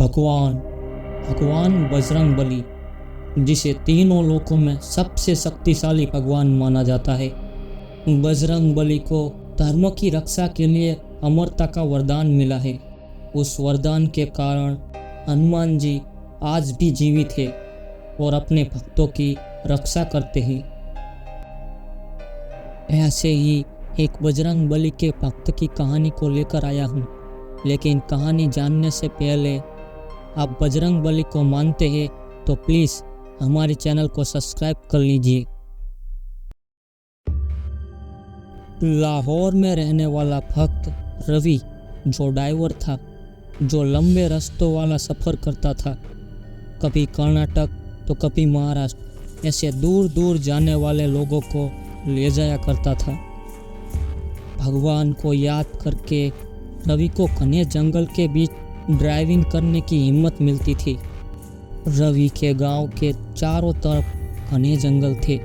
भगवान भगवान बजरंग बली, जिसे तीनों लोकों में सबसे शक्तिशाली भगवान माना जाता है। बजरंग बली को धर्म की रक्षा के लिए अमरता का वरदान मिला है। उस वरदान के कारण हनुमान जी आज भी जीवित है और अपने भक्तों की रक्षा करते हैं। ऐसे ही एक बजरंग बली के भक्त की कहानी को लेकर आया हूँ, लेकिन कहानी जानने से पहले आप बजरंग बली को मानते हैं तो प्लीज़ हमारे चैनल को सब्सक्राइब कर लीजिए। लाहौर में रहने वाला भक्त रवि, जो ड्राइवर था, जो लंबे रास्तों वाला सफ़र करता था, कभी कर्नाटक तो कभी महाराष्ट्र, ऐसे दूर दूर जाने वाले लोगों को ले जाया करता था। भगवान को याद करके रवि को घने जंगल के बीच ड्राइविंग करने की हिम्मत मिलती थी। रवि के गांव के चारों तरफ घने जंगल थे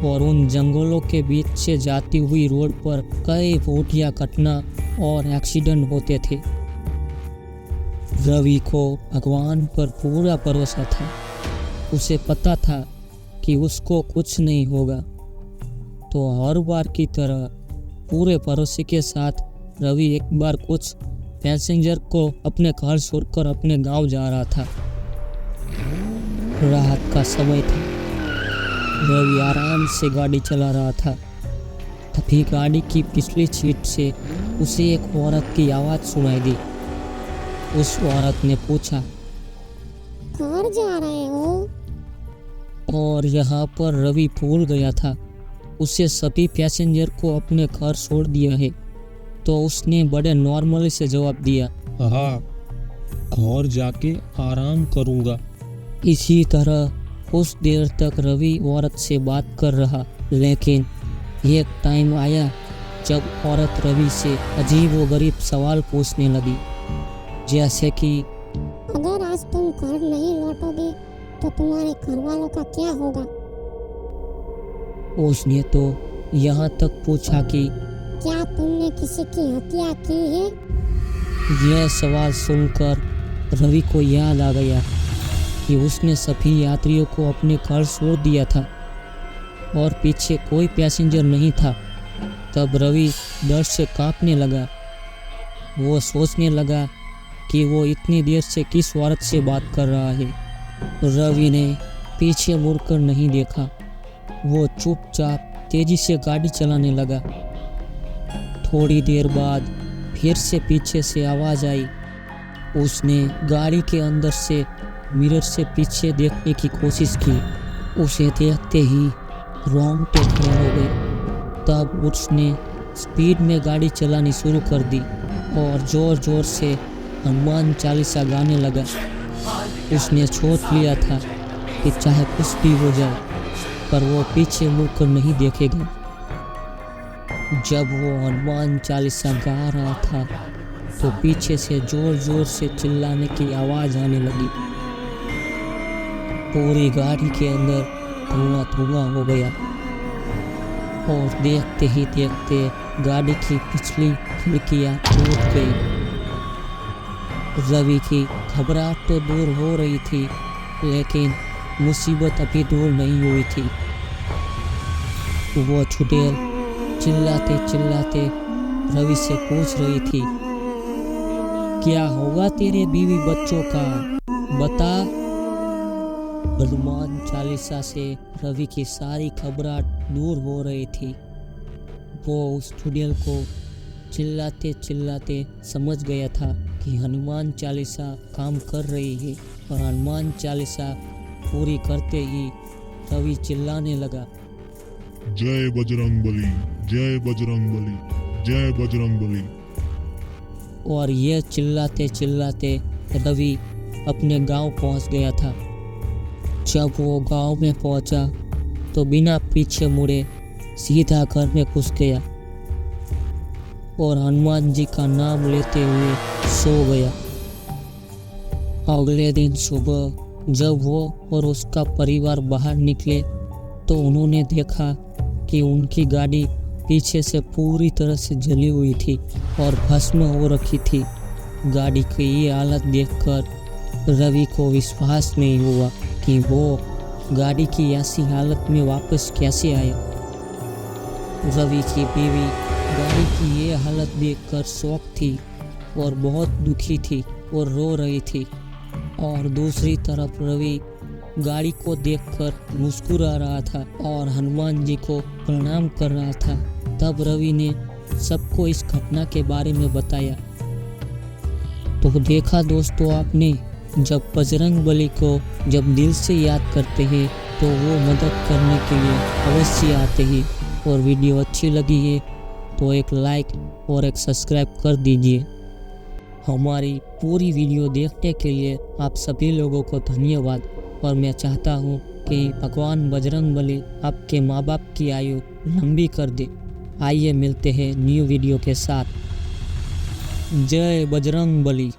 और उन जंगलों के बीच से जाती हुई रोड पर कई घटिया घटना और एक्सीडेंट होते थे। रवि को भगवान पर पूरा भरोसा था। उसे पता था कि उसको कुछ नहीं होगा, तो हर बार की तरह पूरे भरोसे के साथ रवि एक बार कुछ पैसेंजर को अपने घर छोड़कर अपने गांव जा रहा था। रात का समय था। रवि आराम से गाड़ी चला रहा था। तभी गाड़ी की पिछली सीट से उसे एक औरत की आवाज़ सुनाई दी। उस औरत ने पूछा, कहाँ जा रहे हो? और यहाँ पर रवि भूल गया था उसे सभी पैसेंजर को अपने घर छोड़ दिया है, तो उसने बड़े नॉर्मली से जवाब दिया, हाँ, और जाके आराम करूँगा। इसी तरह कुछ देर तक रवि औरत से बात कर रहा, लेकिन एक टाइम आया जब औरत रवि से अजीबोगरीब सवाल पूछने लगी, जैसे कि अगर आज तुम घर नहीं लौटोगे तो तुम्हारे घर वालों का क्या होगा? उसने तो यहाँ तक पूछा कि क्या तुमने किसी की हत्या की है? यह सवाल सुनकर रवि को याद आ गया कि उसने सभी यात्रियों को अपने घर छोड़ दिया था और पीछे कोई पैसेंजर नहीं था। तब रवि डर से कांपने लगा। वो सोचने लगा कि वो इतनी देर से किस औरत से बात कर रहा है। रवि ने पीछे मुड़कर नहीं देखा। वो चुपचाप तेजी से गाड़ी चलाने लगा। थोड़ी देर बाद फिर से पीछे से आवाज़ आई। उसने गाड़ी के अंदर से मिरर से पीछे देखने की कोशिश की। उसे देखते ही रोंगटे खड़े हो गए। तब उसने स्पीड में गाड़ी चलानी शुरू कर दी और ज़ोर ज़ोर से हनुमान चालीसा गाने लगा। उसने सोच लिया था कि चाहे कुछ भी हो जाए, पर वो पीछे मुड़कर नहीं देखेगा। जब वो हनुमान चालीसा गा रहा था तो पीछे से जोर जोर से चिल्लाने की आवाज़ आने लगी। पूरी गाड़ी के अंदर धुआं धुआं हो गया और देखते ही देखते गाड़ी की पिछली खिड़कियां टूट गई। रवि की घबराहट तो दूर हो रही थी, लेकिन मुसीबत अभी दूर नहीं हुई थी। वो छुड़ैल चिल्लाते चिल्लाते रवि से पूछ रही थी, क्या होगा तेरे बीवी बच्चों का, बता। हनुमान चालीसा से रवि की सारी घबराहट दूर हो रही थी। वो उस छुड़ैल को चिल्लाते चिल्लाते समझ गया था कि हनुमान चालीसा काम कर रही है, और हनुमान चालीसा पूरी करते ही रवि चिल्लाने लगा, जय बजरंग बली, जय बजरंग बली, जय बजरंग बली। और ये चिल्लाते चिल्लाते रवि अपने गांव पहुंच गया था। जब वो गांव में पहुंचा तो बिना पीछे मुड़े सीधा घर में घुस गया और हनुमान जी का नाम लेते हुए सो गया। अगले दिन सुबह जब वो और उसका परिवार बाहर निकले तो उन्होंने देखा कि उनकी गाड़ी पीछे से पूरी तरह से जली हुई थी और भस्म हो रखी थी। गाड़ी की ये हालत देखकर रवि को विश्वास नहीं हुआ कि वो गाड़ी की ऐसी हालत में वापस कैसे आया। रवि की बीवी गाड़ी की ये हालत देखकर शॉक थी और बहुत दुखी थी और रो रही थी। और दूसरी तरफ रवि गाड़ी को देखकर मुस्कुरा रहा था और हनुमान जी को प्रणाम कर रहा था। तब रवि ने सबको इस घटना के बारे में बताया। तो देखा दोस्तों आपने, जब बजरंग बली को जब दिल से याद करते हैं तो वो मदद करने के लिए अवश्य आते हैं। और वीडियो अच्छी लगी है तो एक लाइक और एक सब्सक्राइब कर दीजिए। हमारी पूरी वीडियो देखने के लिए आप सभी लोगों को धन्यवाद। और मैं चाहता हूँ कि भगवान बजरंग बली आपके माँ बाप की आयु लंबी कर दे। आइए मिलते हैं न्यू वीडियो के साथ। जय बजरंग बली।